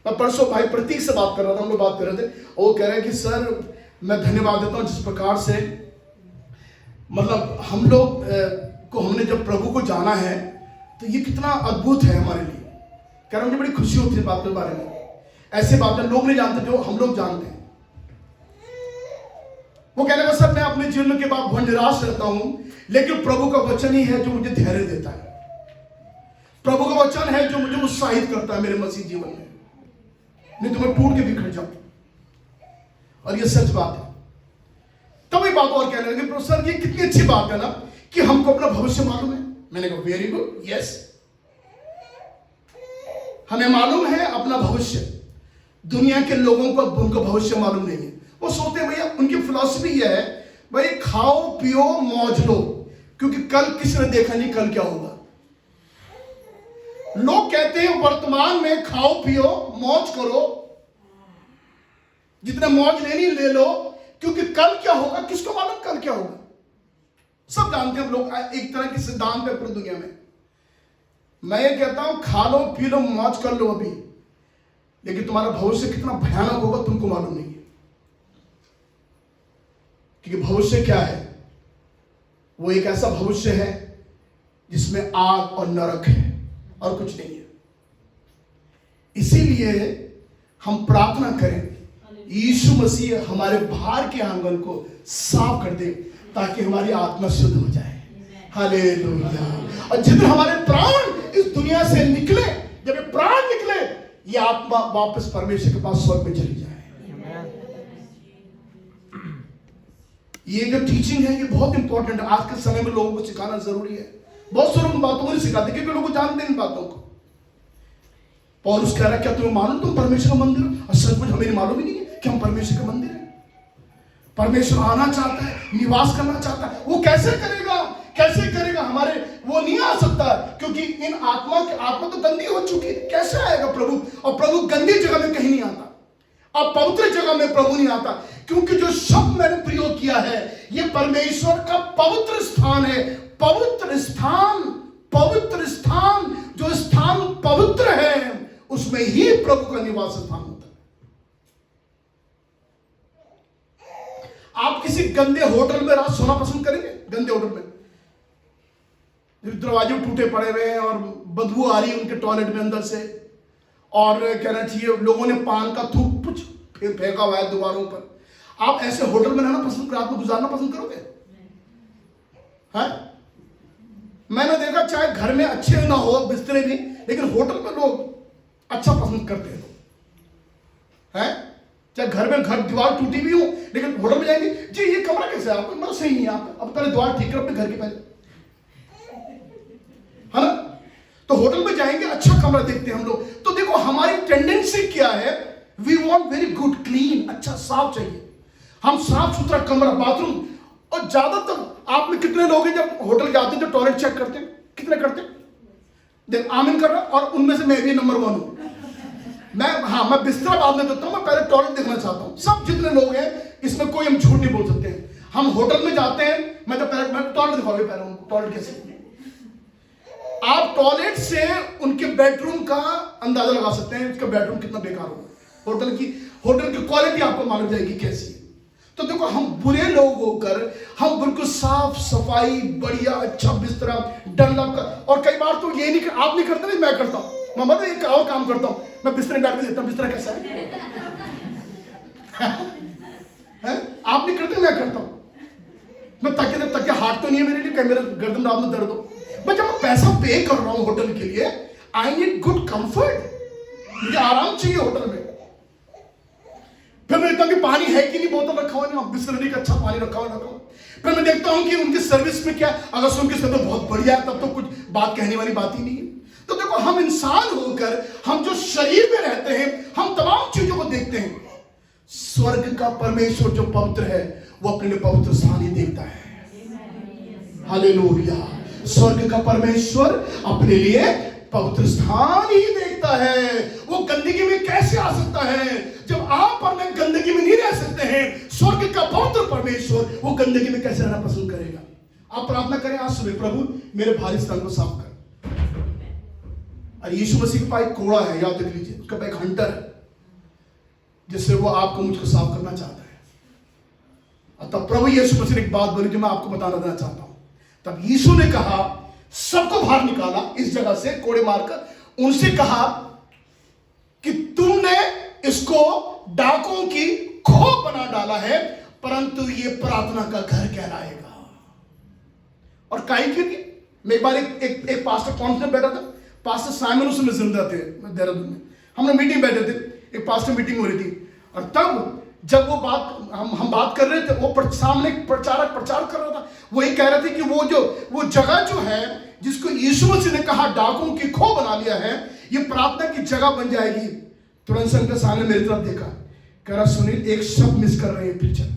मैं परसों भाई प्रतीक से बात कर रहा था, हम लोग बात कर रहे थे, वो कह रहे हैं कि सर मैं धन्यवाद देता हूं जिस प्रकार से, मतलब हम लोग को, हमने जब प्रभु को जाना है तो ये कितना अद्भुत है हमारे लिए। कह रहा मुझे बड़ी खुशी होती है बात के बारे में। ऐसे बातें लोग नहीं जानते जो हम लोग जानते हैं। वो कहने लगा सर मैं अपने जीवन के बाद बहुत निराश रहता हूं, लेकिन प्रभु का वचन ही है जो मुझे धैर्य देता है। प्रभु का वचन है जो मुझे उत्साहित करता है मेरे मसीह जीवन में, नहीं तो मैं टूट के बिखर जाऊं। और ये सच बात है। तब एक बात और कहने लगे, प्रोफेसर ये कितनी अच्छी बात है ना कि हमको अपना भविष्य मालूम है। मैंने कहा वेरी गुड, यस, हमें मालूम है अपना भविष्य। दुनिया के लोगों को उनका भविष्य मालूम नहीं है। वो सोचते हैं भैया, उनकी फिलॉसफी यह है भाई खाओ पियो मौज लो, क्योंकि कल किसी ने देखा नहीं कल क्या होगा। लोग कहते हैं वर्तमान में खाओ पियो मौज करो, जितना मौज लेनी ले लो, क्योंकि कल क्या होगा किसको मालूम कल क्या होगा। सब जानते हैं हम लोग, एक तरह की सिद्धांत है पूरी दुनिया में। मैं ये कहता हूं खा लो पी लो मौज कर लो अभी, लेकिन तुम्हारा भविष्य कितना भयानक होगा तुमको मालूम नहीं है। क्योंकि भविष्य क्या है, वो एक ऐसा भविष्य है जिसमें आग और नरक है और कुछ नहीं है। इसीलिए हम प्रार्थना करें यीशु मसीह हमारे बाहर के आंगन को साफ कर दे ताकि हमारी आत्मा शुद्ध हो जाए। हालेलुया। और जितने हमारे प्राण इस दुनिया से निकले, जब ये प्राण निकले, ये आत्मा वापस परमेश्वर के पास स्वर्ग में चली जाए। ये जो टीचिंग है ये बहुत इंपॉर्टेंट है। आज के समय में लोगों को सिखाना जरूरी है। बहुत से लोग बातों को नहीं सिखाते क्योंकि लोग जानते हैं इन बातों को। पौलुस कह रहा है क्या तुम्हें मालूम तुम परमेश्वर का मंदिर हो? और सचमुच हमें मालूम ही नहीं है कि हम परमेश्वर का मंदिर है। परमेश्वर आना चाहता है, निवास करना चाहता है। वो कैसे करेगा? कैसे करेगा? हमारे वो नहीं आ सकता क्योंकि इन आत्मा तो गंदी हो चुकी है। कैसे आएगा प्रभु? और प्रभु गंदी जगह में कहीं नहीं आता, अब पवित्र जगह में प्रभु नहीं आता, क्योंकि जो शब्द मैंने प्रयोग किया है ये परमेश्वर का पवित्र स्थान है। पवित्र स्थान, पवित्र स्थान, जो स्थान पवित्र है उसमें ही प्रभु का निवास स्थान होता है। आप किसी गंदे होटल में रात सोना पसंद करेंगे? गंदे होटल में दरवाजे टूटे पड़े हुए हैं और बदबू आ रही है उनके टॉयलेट में अंदर से, और कहना चाहिए लोगों ने पान का थूक कुछ फेंका हुआ है दीवारों पर, आप ऐसे होटल में रहना पसंद, रात में गुजारना पसंद करोगे? है? मैंने देखा चाहे घर में अच्छे ना हो बिस्तरे भी, लेकिन होटल में लोग अच्छा पसंद करते हैं। है? चाहे घर में दीवार टूटी भी हो, लेकिन होटल में जाएंगे, जी ये कमरा कैसे है आपको? सही नहीं है, आप अब पहले दीवार ठीक कर अपने घर के पहले, है ना? तो होटल में जाएंगे, अच्छा कमरा देखते हैं हम लोग। तो देखो हमारी टेंडेंसी क्या है, we want very good, clean, अच्छा साफ चाहिए, हम साफ सुथरा कमरा, बाथरूम। और ज्यादातर आप में कितने लोग हैं जब होटल जाते हैं जो टॉयलेट चेक करते हैं? कितने करते हैं? देख आमिन कर रहा, और उनमें से मैं भी नंबर 1 हूं। मैं बिस्तरा बाद में देता हूं, मैं पहले टॉयलेट देखना चाहता हूं। सब जितने लोग हैं इसमें कोई हम झूठ नहीं बोल सकते हैं। हम होटल में जाते हैं, मैं टॉयलेट दिखाओगे पहले उनको, टॉयलेट कैसे। आप टॉयलेट से उनके बेडरूम का अंदाजा लगा सकते हैं, उसका बेडरूम कितना बेकार होगा। होटल की क्वालिटी आपको मालूम जाएगी कैसी। तो देखो हम बुरे लोग होकर हम बिल्कुल साफ सफाई, बढ़िया अच्छा बिस्तरा, डनलप का, और कई बार तो ये नहीं, आप नहीं करते, नहीं मैं करता हूं। मैं मतलब एक और काम करता हूं, मैं बिस्तरे बैठ के देखता हूं बिस्तरा कैसा है। आप नहीं करते, मैं करता हूं। मैं तकिया हाथ तो नहीं है मेरे लिए, मेरा गर्दन रात में दर्द हो, मैं जब पैसा पे कर रहा हूं होटल के लिए, आई नीड गुड कंफर्ट, मुझे आराम चाहिए होटल में। फिर मैं देखता हूं कि पानी है कि नहीं, बोतल रखा हुआ नहीं, बिस्लरी का अच्छा पानी रखा हुआ। फिर मैं देखता हूं कि उनकी सर्विस में क्या, अगर उनकी सर्विस बहुत बढ़िया है तब तो कुछ बात कहने वाली बात ही नहीं है। तो देखो हम इंसान होकर, हम जो शरीर में रहते हैं, हम तमाम चीजों को देखते हैं। स्वर्ग का परमेश्वर जो पवित्र है वो अपने लिए पवित्र स्थान ही देखता है। हालेलुया। स्वर्ग का परमेश्वर अपने लिए पवित्र स्थान ही देखता है। वो गंदगी में कैसे आ सकता है? जब आप और मैं गंदगी में नहीं रह सकते हैं, स्वर्ग का पवित्र परमेश्वर वो गंदगी में कैसे रहना पसंद करेगा? आप प्रार्थना करें आज सुबह, प्रभु मेरे भारी स्थान को साफ कर। और यीशु मसीह के पास एक कोड़ा है, याद रख लीजिए, उसका पास एक हंटर है जिससे वो आपको मुझको साफ करना चाहता है। और तब प्रभु यीशु मसीह ने एक बात बोली जो मैं आपको बताना देना चाहता हूं। तब यीशु ने कहा, सबको बाहर निकाला इस जगह से कोड़े मारकर, उनसे कहा कि तुमने इसको डाकों की खोह बना डाला है, परंतु ये प्रार्थना का घर कहलाएगा। और काई क्यों नहीं? मैं एक बार एक पास्टर कॉन्फ्रेंस बैठा था, पास्टर साइमन उस समय जिंदा थे देहरादून में, हमने मीटिंग बैठे थे, एक पास्टर मीटिंग हो रही थी। और तब जब वो बात हम बात कर रहे थे, वो सामने प्रचारक प्रचार कर रहा था, वो ये कह रहे थे कि वो जगह जो है जिसको यीशु मसीह ने कहा डाकों की खोह बना लिया है, ये प्रार्थना की जगह बन जाएगी। तुरंत से उनके सामने मेरी तरफ देखा, कह रहा सुनील एक शब्द मिस कर रहे हैं प्रीचर,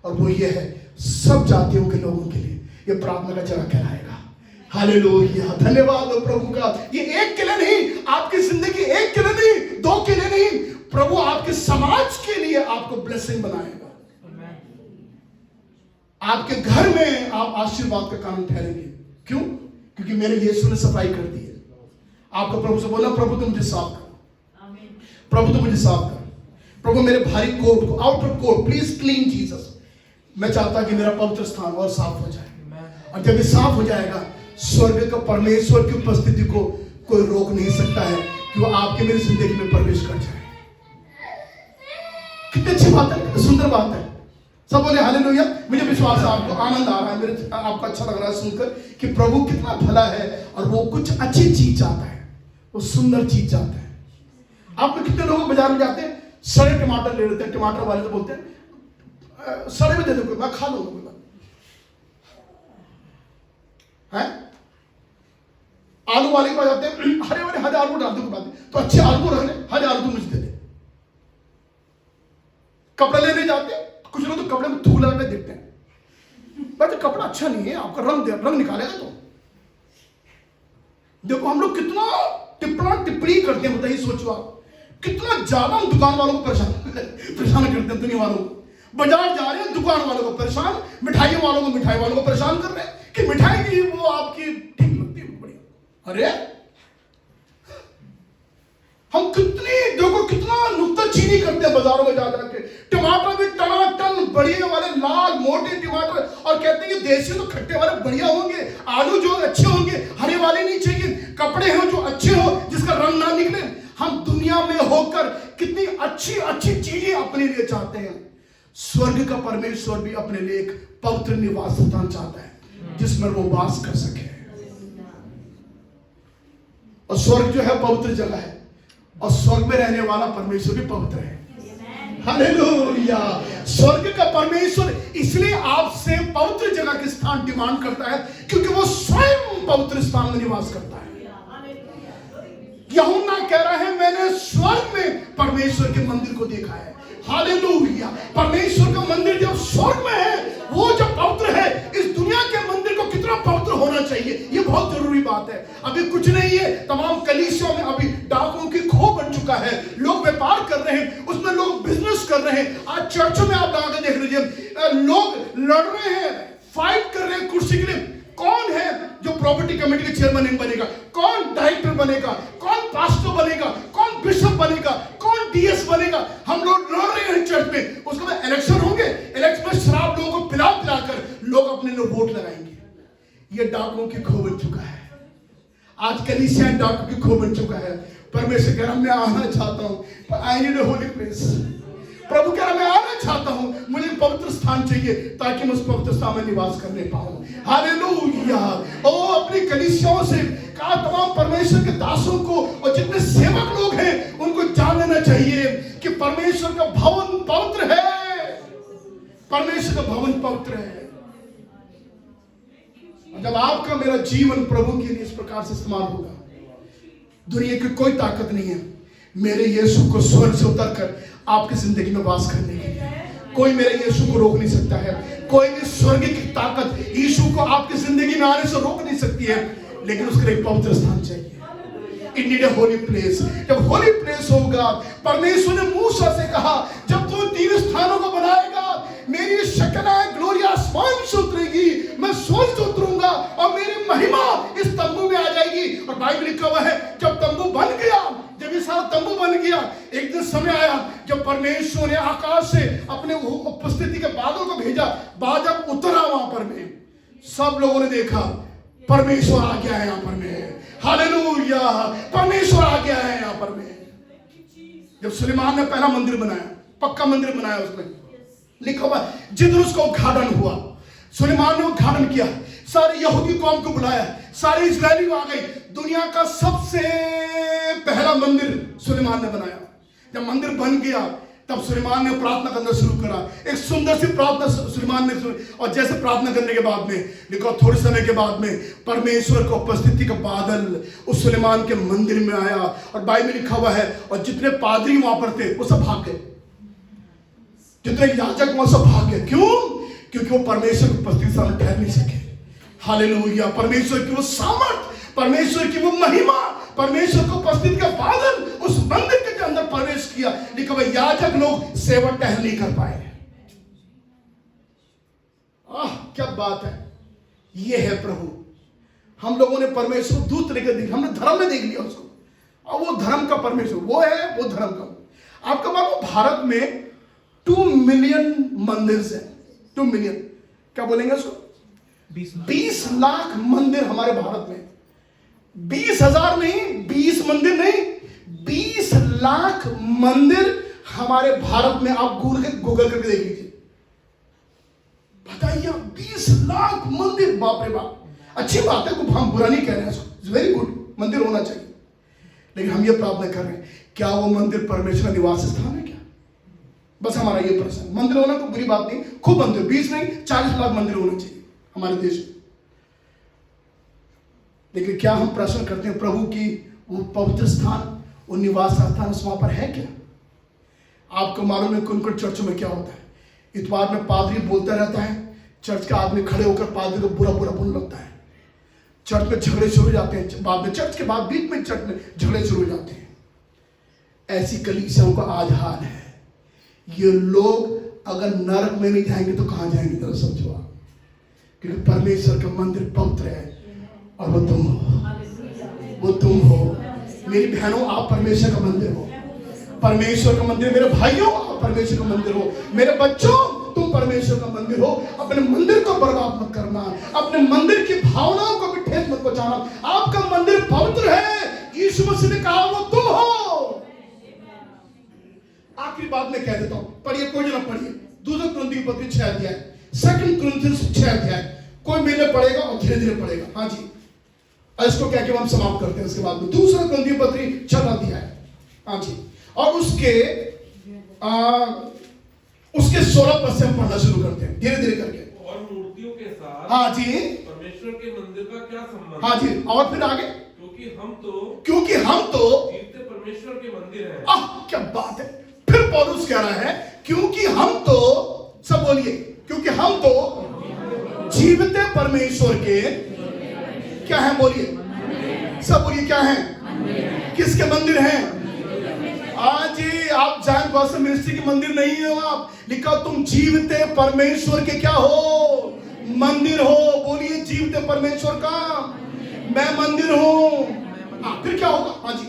और वो ये है, सब जातियों के लोगों के लिए ये प्रार्थना का जगह कहलाएगा। हालेलुया, धन्यवाद हो प्रभु का। ये एक के लिए नहीं, आपकी जिंदगी एक के लिए नहीं, 2 के लिए नहीं, प्रभु आपके समाज के लिए आपको ब्लेसिंग बनाएगा। आपके घर में आप आशीर्वाद का कारण ठहरेंगे। क्यों? क्योंकि मेरे यीशु ने सफाई कर दी है। आपको प्रभु से बोला, प्रभु तुम मुझे साफ कर, प्रभु तुम मुझे साफ कर, प्रभु मेरे भारी कोट को, outer coat please clean Jesus. मैं चाहता कि मेरा पवित्र स्थान और साफ हो जाए, और जब ये साफ हो जाएगा, स्वर्ग का परमेश्वर की उपस्थिति को कोई रोक नहीं सकता है कि वो आपके मेरी जिंदगी में प्रवेश कर जाए। कितनी अच्छी बात है, कितनी सुंदर बात है। सब बोले हालेलुया। मुझे विश्वास है आपको आनंद आ रहा है, मेरे आपको अच्छा लग रहा है सुनकर कि प्रभु कितना भला है, और वो कुछ अच्छी चीज चाहता है, वो सुंदर चीज चाहता है। आप में कितने लोग बाजार में जाते हैं, सड़े टमाटर ले लेते हैं, टमाटर वाले तो बोलते हैं सड़े में दे दो, मैं खा लूंगा, है? आलू वाले के पास जाते हैं, हरे वाले हरे आलू डाल दो, तो अच्छे आलू रख ले, हरे आलू तो मुझे दे दे। कपड़े लेने जाते हैं, कुछ लोग तो कपड़े में धूल लगा देखते हैं, भाई तो कपड़ा अच्छा नहीं है, आपका रंग निकालेगा। तो देखो हम लोग कितना टिप्पणी करते हैं, बताइए, सोचो आप कितना ज्यादा हम दुकान वालों को परेशान करते हैं, दुनिया वालों को। बाजार जा रहे हैं, दुकान वालों को परेशान, मिठाई वालों को परेशान कर रहे हैं कि मिठाई की वो आपकी ठीक लगती है बढ़िया। अरे हम कितना नुक्ताचीनी करते हैं बाजारों में जा के। टमाटर भी टनाटन बढ़िया वाले लाल मोटे टमाटर, और कहते हैं कि देसी तो खट्टे वाले बढ़िया होंगे, आलू जो अच्छे होंगे, हरे वाले नहीं चाहिए, कपड़े हो जो अच्छे हो जिसका रंग ना निकले। हम दुनिया में होकर कितनी अच्छी चीजें अपने लिए चाहते हैं। स्वर्ग का परमेश्वर भी अपने लिए एक पवित्र निवास स्थान चाहता है जिसमें वो वास कर सके। और स्वर्ग जो है पवित्र जगह है, और स्वर्ग में रहने वाला परमेश्वर भी पवित्र है। हालेलुया। स्वर्ग का परमेश्वर इसलिए आपसे पवित्र जगह के स्थान डिमांड करता है क्योंकि वो स्वयं पवित्र स्थान में निवास करता है। यूहन्ना कह रहा है मैंने स्वर्ग में परमेश्वर के मंदिर को देखा है। हालेलुया। परमेश्वर का मंदिर जब स्वर्ग में है, वो जब पवित्र है, इस दुनिया के मंदिर को कितना पवित्र होना चाहिए, ये बहुत जरूरी बात है। अभी कुछ नहीं है, तमाम कलीसियों में अभी डाकुओं की खो बन चुका है, लोग व्यापार कर रहे हैं, उसमें लोग बिजनेस कर रहे हैं। आज चर्चों में आप आकर देख लीजिए, लोग लड़ रहे हैं, फाइट कर रहे हैं कुर्सी के लिए। कौन है जो प्रॉपर्टी कमेटी के चेयरमैन बनेगा, कौन डायरेक्टर बनेगा, कौन पास्टर बनेगा, कौन बिशप बनेगा, कौन डीएस बनेगा। हम लोग लड़ रहे हैं चर्च में, उसके बाद इलेक्शन होंगे, इलेक्शन में शराब लोगों को पिलाकर लोग अपने लिए वोट लगाएंगे। ये डाकुओं की खो बन चुका है। आज कलीसिया डाकुओं की खो बन चुका है। परमेश्वर कह रहा मैं आना चाहता हूं, I need a holy place. प्रभु कह रहा मैं आना चाहता हूं, मुझे पवित्र स्थान चाहिए ताकि मैं उस पवित्र स्थान में निवास करने पाऊं। हालेलुया। ओ अपनी कलीसियाओं से कहा तमाम परमेश्वर के दासों को और जितने सेवक लोग हैं उनको जान लेना चाहिए कि परमेश्वर का भवन पवित्र है। परमेश्वर का भवन पवित्र है। जब आपका मेरा जीवन प्रभु के लिए इस प्रकार से इस्तेमाल होगा, दुनिया की कोई ताकत नहीं है मेरे यीशु को स्वर्ग से उतरकर आपकी जिंदगी में वास करने के लिए। कोई मेरे यीशु को रोक नहीं सकता है। कोई भी स्वर्ग की ताकत यीशु को आपकी जिंदगी में आने से रोक नहीं सकती है, लेकिन उसके लिए एक पवित्र स्थान चाहिए। It need a holy place. जब होली प्लेस होगा, परमेश्वर ने मूसा से कहा जब तू 3 स्थानों को बनाएगा, मेरी शक्ल ग्लोरी आसमान से उतरेगी, मैं स्वर्ग से उतरूंगा और मेरी महिमा इस तंबू में आ जाएगी। और बाइबल लिखा हुआ है जब तंबू बन गया, जब ये सारा तंबू बन गया, एक दिन समय आया जब परमेश्वर ने आकाश से अपने उपस्थिति के बादल को भेजा, बादल उतरा वहां पर में, सब लोगों ने देखा परमेश्वर आ गया है यहाँ पर में। हालेलुया। परमेश्वर आ गया है यहाँ पर में। जब सुलेमान ने पहला मंदिर बनाया, पक्का मंदिर बनाया, उसमें लिखा हुआ जिस दिन उसका उद्घाटन हुआ, सुलेमान ने उद्घाटन किया, सारे यहूदी कौम को बुलाया, सारे इजरायली आ गए। दुनिया का सबसे पहला मंदिर सुलेमान ने बनाया। जब मंदिर बन गया तब सुलेमान ने प्रार्थना करना शुरू करा। एक सुंदर सी प्रार्थना सुलेमान ने, और जैसे प्रार्थना करने के बाद में लिखा थोड़े समय के बाद में परमेश्वर का उपस्थिति का बादल उस सुलेमान के मंदिर में आया। और बाइबल में लिखा हुआ है और जितने पादरी वहां पर थे वो सब भाग गए, जितने याजक वहां सब भाग गए। क्यों? क्योंकि वो परमेश्वर की उपस्थिति सामने ठहर नहीं सके। हालेलुया। परमेश्वर की वो सामर्थ, परमेश्वर की वो महिमा, परमेश्वर को उपस्थिति का बादल उस मंदिर के अंदर प्रवेश किया। लिखा भाई याजक लोग सेवा टहल नहीं कर पाए। क्या बात है। ये है प्रभु। हम लोगों ने परमेश्वर दूसरे तरीके देख, हमने धर्म में देख लिया उसको, और वो धर्म का परमेश्वर वो है, वो धर्म का। आपका मालूम भारत में 2 मिलियन मंदिर है। 2 मिलियन क्या बोलेंगे उसको? 20 लाख मंदिर हमारे भारत में। 20,000 नहीं, 20 मंदिर नहीं, 20 लाख मंदिर हमारे भारत में। आप गूगल करके देख लीजिए, बताइए 20 लाख मंदिर। बाप रे बाप। अच्छी बात है, हम बुरा नहीं कह रहे हैं, इट्स वेरी गुड, मंदिर होना चाहिए। लेकिन हम ये प्रार्थना कर रहे हैं, क्या वो मंदिर परमेश्वर निवास स्थान है क्या? बस हमारा ये प्रश्न। मंदिर होना तो बुरी बात नहीं, खूब मंदिर, 20 नहीं 40 लाख मंदिर होने चाहिए हमारे देश में। लेकिन क्या हम प्रश्न करते हैं प्रभु की वो पवित्र स्थान, वो निवास स्थान उस वहां पर है क्या? आपको मालूम है कुछ चर्चों में क्या होता है? इतवार में पादरी बोलता रहता है, चर्च का आदमी खड़े होकर पादरी को बुरा बुरा बोलने लगता है। चर्च में झगड़े शुरू हो जाते हैं, बाद में चर्च के बाद बीच में चर्च में झगड़े शुरू हो जाते हैं। ऐसी कलीसियाओं का आज हाल है। ये लोग अगर नरक में नहीं जाएंगे तो कहां जाएंगे, तो सोचो आप। क्योंकि परमेश्वर का मंदिर पवित्र है और वो तुम हो, वो तुम हो। मेरी बहनों, आप परमेश्वर का मंदिर हो, परमेश्वर का मंदिर। मेरे भाइयों, आप परमेश्वर का मंदिर हो। मेरे बच्चों, तुम परमेश्वर का मंदिर हो। अपने मंदिर को बर्बाद मत करना, अपने मंदिर की भावनाओं को भी ठेस मत पहुंचाना। आपका मंदिर पवित्र है, यीशु मसीह ने कहा वो तुम हो। आखिरी बात मैं कह देता हूं, पढ़िए, कोई ना पढ़िए, 2 कुरिन्थियों की पत्री 6 अध्याय, 2 कुरिन्थियंस 6 अध्याय, कोई मेले पढ़ेगा और धीरे धीरे पढ़ेगा। हाँ जी, इसको क्या हम समाप्त करते हैं उसके बाद में। 2 कुरिन्थियों की पत्री 6 अध्याय, हाँ जी, और उसके 16 पद से हम पढ़ना शुरू करते हैं धीरे धीरे करके। और मूर्तियों के साथ, हाँ जी, परमेश्वर के मंदिर का क्या संबंध? हाँ जी, और फिर आगे, क्योंकि हम तो जीवते परमेश्वर के मंदिर हैं। क्या बात है। फिर पौलुस कह रहा है, क्योंकि हम तो, सब बोलिए, क्योंकि हम तो जीवते परमेश्वर के क्या है, बोलिए, सब बोलिए, क्या है, किसके मंदिर हैं? आज आप जैन गॉस्पेल मिनिस्ट्री के मंदिर नहीं हो, आप लिखा तुम जीवते परमेश्वर के क्या हो, मंदिर हो। बोलिए, जीवते परमेश्वर का मैं मंदिर हूं। फिर क्या होगा? हाँ जी,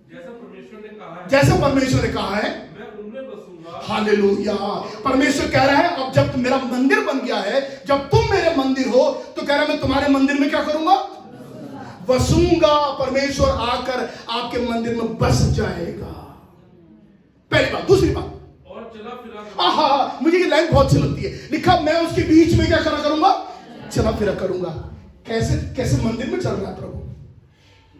जैसा परमेश्वर ने कहा है, जैसा परमेश्वर ने कहा है, मैं उनमें बसूंगा। हालेलुया। परमेश्वर कह रहा है, अब जब मेरा मंदिर बन गया है, जब तुम मेरे मंदिर हो, तो कह रहा है मैं तुम्हारे मंदिर में क्या करूंगा, बसूंगा। परमेश्वर आकर आपके मंदिर में बस जाएगा। पहली बात। दूसरी बात, और चला फिरा, मुझे ये लाइन बहुत अच्छी लगती है, लिखा मैं उसके बीच में क्या करा करूंगा, चला फिरा करूंगा। कैसे कैसे मंदिर में चल रहा है प्रभु,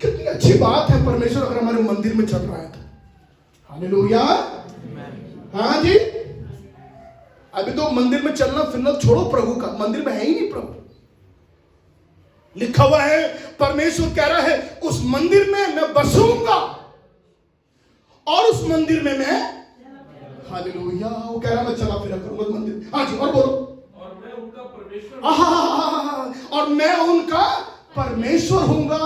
कितनी अच्छी बात है। परमेश्वर अगर हमारे मंदिर में चल रहा है तो हालेलुया। हाँ जी, अभी तो मंदिर में चलना फिरना छोड़ो, प्रभु का मंदिर में है ही नहीं प्रभु। लिखा हुआ है, परमेश्वर कह रहा है उस मंदिर में मैं बसूंगा और उस मंदिर में मैं, हालेलुया, वो कह रहा मैं चला फिरा करूंगा मंदिर। हाँ जी, और बोलो, और मैं उनका परमेश्वर, और मैं उनका परमेश्वर हूंगा।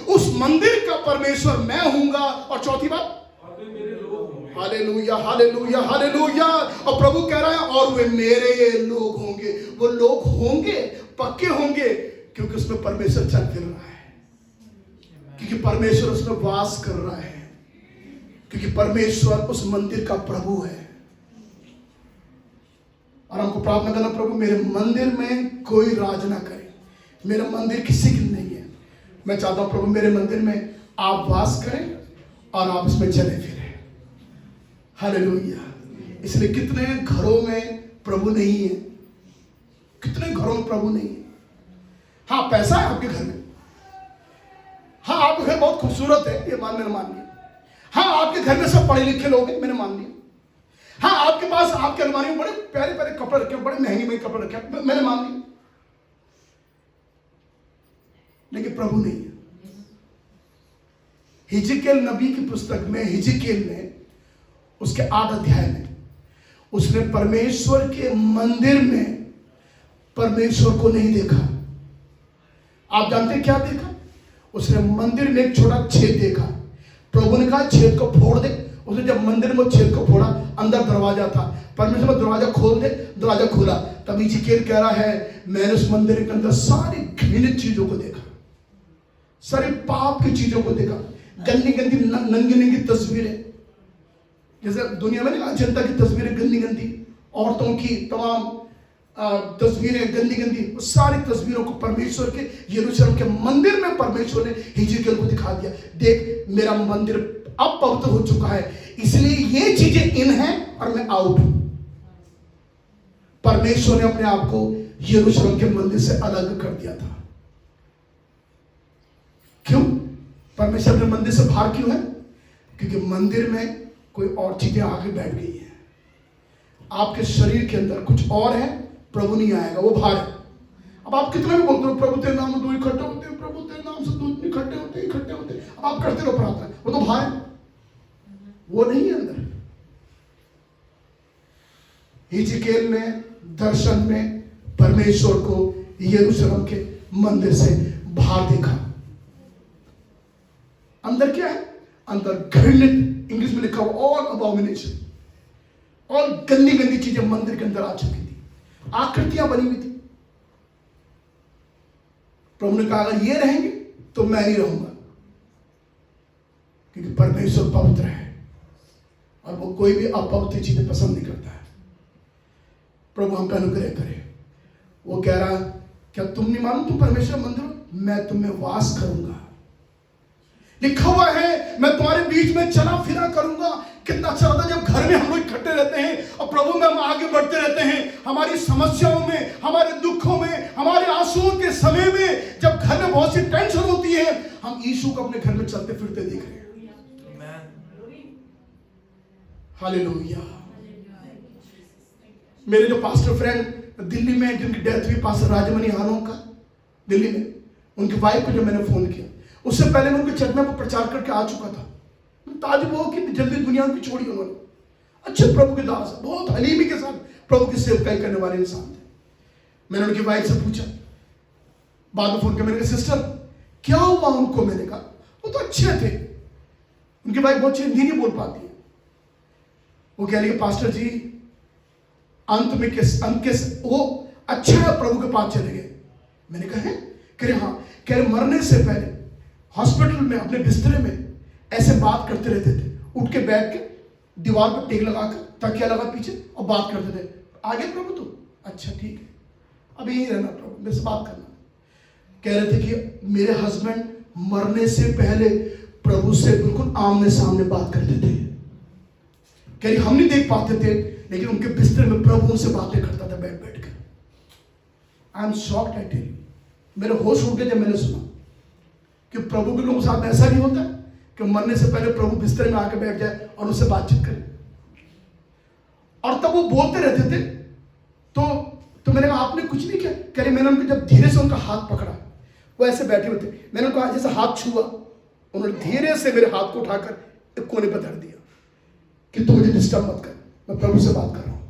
उस मंदिर का परमेश्वर मैं हूंगा। और चौथी बात, और वे मेरे लोग होंगे। Hallelujah, hallelujah, hallelujah. और प्रभु कह रहा है और वे मेरे लोग होंगे। वो लोग होंगे, पक्के होंगे, क्योंकि उसमें परमेश्वर चल फिर रहा है, क्योंकि परमेश्वर उसमें वास कर रहा है, क्योंकि परमेश्वर उस मंदिर का प्रभु है। और हमको प्रार्थना करना, प्रभु मेरे मंदिर में कोई राज ना करे, मेरा मंदिर किसी की नहीं है। मैं चाहता हूं प्रभु मेरे मंदिर में आप वास करें और आप उसमें चले फिरें। हालेलुया। इसलिए कितने घरों में प्रभु नहीं है, कितने घरों में प्रभु नहीं है। हाँ, पैसा है आपके घर में, हाँ आपके घर बहुत खूबसूरत है, ये मैंने मान लिया। हाँ, आपके घर में सब पढ़े लिखे लोग हैं, मैंने मान लिया। हाँ, आपके पास आपके अलमारी में बड़े प्यारे प्यारे कपड़े रखे, बड़े महंगे महंगे कपड़े रखे, मैंने मान लिया। लेकिन प्रभु नहीं है। हिजकियेल नबी की पुस्तक में, हिजकियेल ने उसके 8 अध्याय में उसने परमेश्वर के मंदिर में परमेश्वर को नहीं देखा। आप जानते क्या देखा? उसने मंदिर में एक छोटा छेद देखा। प्रभु ने कहा छेद को फोड़ दे। उसने जब मंदिर में छेद को फोड़ा, अंदर दरवाजा था। परमेश्वर ने दरवाजा खोल दे, दरवाजा खोला। तब हिजकियेल कह रहा है मैंने उस मंदिर के अंदर सारी घृणित चीजों को देखा, सारे पाप की चीजों को देखा, गंदी गंदी नंगी नंगी तस्वीरें, जैसे दुनिया में ना जनता की तस्वीरें गंदी गंदी, औरतों की तमाम तस्वीरें गंदी गंदी, उस सारी तस्वीरों को परमेश्वर के यरूशलेम के मंदिर में परमेश्वर ने हिजकियेल को दिखा दिया। देख, मेरा मंदिर अब पवित्र हो चुका है, इसलिए ये चीजें इन हैं और मैं आउट हूं। परमेश्वर ने अपने आप को यरूशलेम के मंदिर से अलग कर दिया था। क्यों? परमेश्वर अपने मंदिर से बाहर क्यों है? क्योंकि मंदिर में कोई और चीजें आके बैठ गई हैं। आपके शरीर के अंदर कुछ और है, प्रभु नहीं आएगा, वो बाहर है। अब आप कितना भी बोलते हो प्रभु तेरे नाम से दो इकट्ठे होते हैं, प्रभु तेरे नाम से दो इकट्ठे होते हैं, इकट्ठे होते हैं, अब आप करते रहो प्रार्थना, वो तो बाहर है, वो नहीं है अंदर। हिजकियेल ने दर्शन में परमेश्वर को यरूशलेम के मंदिर से बाहर देखा। अंदर क्या है? अंदर घृणित, इंग्लिश में लिखा हुआ ऑल अबॉमिनेशन, और गंदी गंदी चीजें मंदिर के अंदर आ चुकी थी, आकृतियां बनी हुई थी। प्रभु ने कहा अगर ये रहेंगे तो मैं नहीं रहूंगा, क्योंकि परमेश्वर पवित्र है और वो कोई भी अपवित्र चीजें पसंद नहीं करता है। प्रभु हम पे अनुग्रह करे। वो कह रहा क्या तुम नहीं मानो तुम परमेश्वर मंदिर हो, मैं तुम में वास करूंगा। लिखा हुआ है मैं तुम्हारे बीच में चला फिरा करूंगा। कितना अच्छा लगता है जब घर में हम लोग इकट्ठे रहते हैं और प्रभु में हम आगे बढ़ते रहते हैं। हमारी समस्याओं में, हमारे दुखों में, हमारे आंसुओं के समय में, जब घर में बहुत सी टेंशन होती है, हम यीशु को अपने घर में चलते फिरते देख रहे हैं। हालेलुया। मेरे जो पास्टर फ्रेंड दिल्ली में जिनकी डेथ हुई, पास्टर राजमणि हानों का, दिल्ली में, उनकी वाइफ को जब मैंने फोन किया, उससे पहले मैं उनके चर्च में प्रचार करके आ चुका था। ताजुब हो कि जल्दी दुनिया उनकी छोड़ी उन्होंने। अच्छे प्रभु के दास, बहुत हलीमी के साथ प्रभु की सेवकाई करने वाले इंसान थे। मैंने उनकी वाइफ से पूछा, बाद में फोन किया, मैंने कहा सिस्टर क्या हुआ उनको? मैंने कहा वो तो अच्छे थे। उनकी वाइफ बहुत हिंदी नहीं बोल पाती है। वो कह रही है पास्टर जी अंत में वो अच्छा है, प्रभु के पास चले गए। मैंने कहा है? कह रहे हाँ। कह रहे मरने से पहले हॉस्पिटल में अपने बिस्तरे में ऐसे बात करते रहते थे, उठ के बैठ के दीवार पर टेक लगाकर तकिया लगा पीछे और बात करते थे। आगे प्रभु तो अच्छा ठीक है, अब यही रहना प्रभु, मेरे से बात करना। कह रहे थे कि मेरे हस्बैंड मरने से पहले प्रभु से बिल्कुल आमने सामने बात करते थे। कह रही हम नहीं देख पाते थे, लेकिन उनके बिस्तर में प्रभु उनसे बातें करता था बैठ बैठ कर। I am shocked at it. मेरे होश उठ गए जब मैंने सुना कि प्रभु के लोगों के साथ ऐसा नहीं होता कि मरने से पहले प्रभु बिस्तर में आकर बैठ जाए और उससे बातचीत करे। और तब वो बोलते रहते थे। तो मैंने कहा आपने कुछ नहीं किया? कह रहे मैंने उनको जब धीरे से उनका हाथ पकड़ा, वो ऐसे बैठे हुए थे, मैंने उनको जैसे हाथ छुआ, उन्होंने धीरे से मेरे हाथ को उठाकर एक कोने पर धर दिया कि तू मुझे डिस्टर्ब मत कर, मैं प्रभु से बात कर रहा हूं।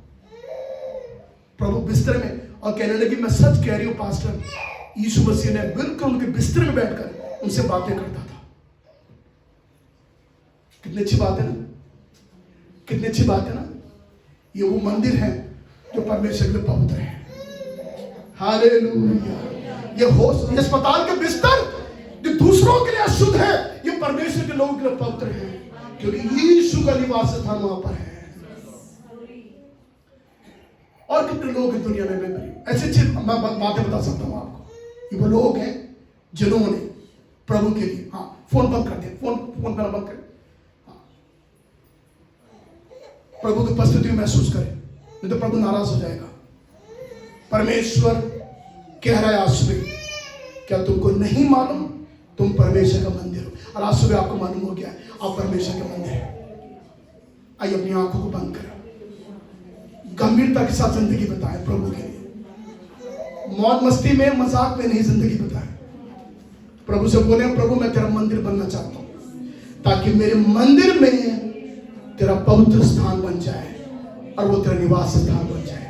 प्रभु बिस्तर में, और कहने लगी मैं सच कह रही हूं पास्टर, यीशु मसीह ने बिल्कुल उनके बिस्तर में बैठकर उनसे बातें करता था। कितनी अच्छी बात है ना, कितनी अच्छी बात है ना। ये वो मंदिर है जो परमेश्वर के लिए पवित्र है। हालेलुया। ये अस्पताल के बिस्तर जो दूसरों के लिए अशुद्ध है, ये परमेश्वर के लोगों के लिए पवित्र है, क्योंकि यीशु का निवास स्थान वहां पर है। और कितने लोग हैं दुनिया में ऐसे अच्छी मैं बातें बता सकता हूं आपको। ये वो लोग हैं जिन्होंने प्रभु के लिए, हाँ फोन बंद कर दिया, फोन करना बंद कर, प्रभु की उपस्थिति में महसूस करें, नहीं तो प्रभु नाराज हो जाएगा। परमेश्वर कह रहा है आज सुबह, क्या तुमको नहीं मालूम तुम परमेश्वर का मंदिर हो? और आज सुबह आपको मालूम हो गया आप परमेश्वर का मंदिर है। आइए अपनी आंखों को बंद करें, गंभीरता के साथ जिंदगी बताएं प्रभु के लिए। मौज मस्ती में, मजाक में नहीं जिंदगी बताएं। प्रभु से बोले प्रभु मैं तेरा मंदिर बनना चाहता हूं, ताकि मेरे मंदिर में तेरा पवित्र स्थान बन जाए और वो तेरा निवास स्थान बन जाए।